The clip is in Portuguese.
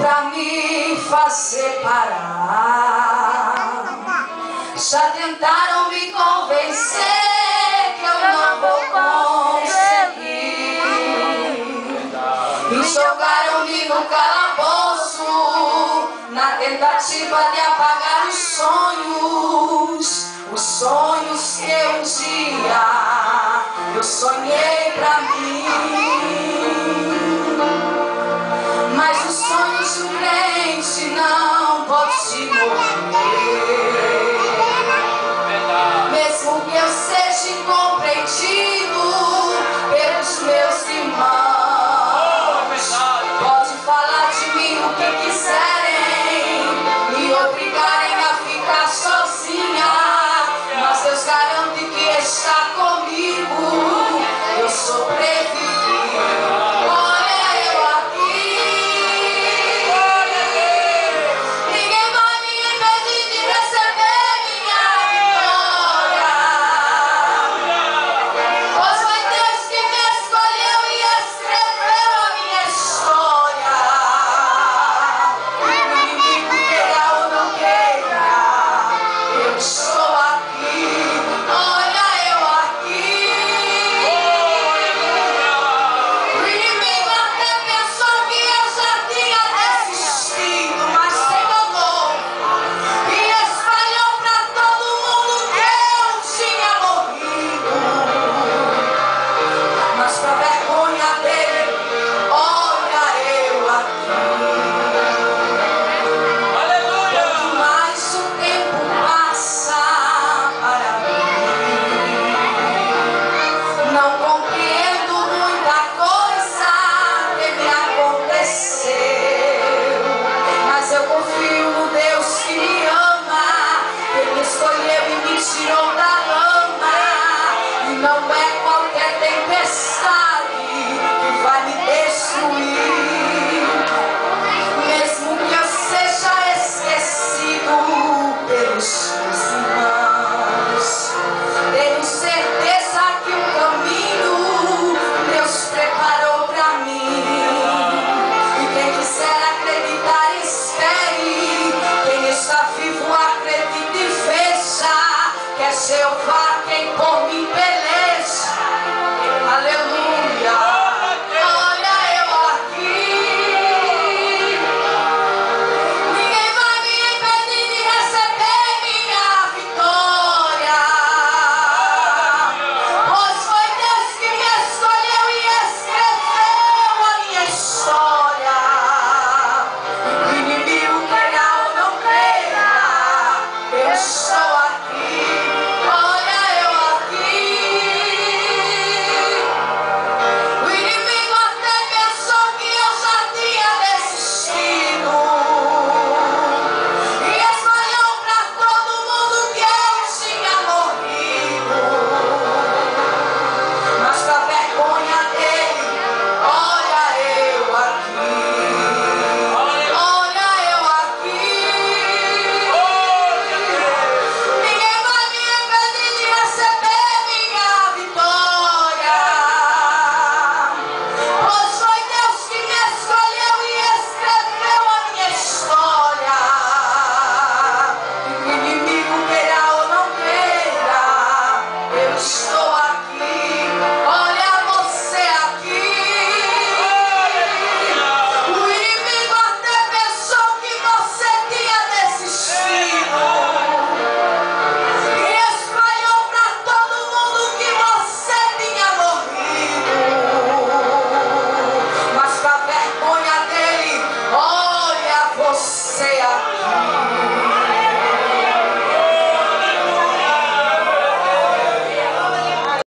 pra me fazer parar. Já tentaram me convencer que eu não vou conseguir. Me jogaram-me no calabouço na tentativa de apagar os sonhos que um dia eu sonhei pra mim. Mas os sonhos do crente não pode morrer. Mesmo que eu seja incompreendido pelos meus irmãos, pode falar de mim o que quiser.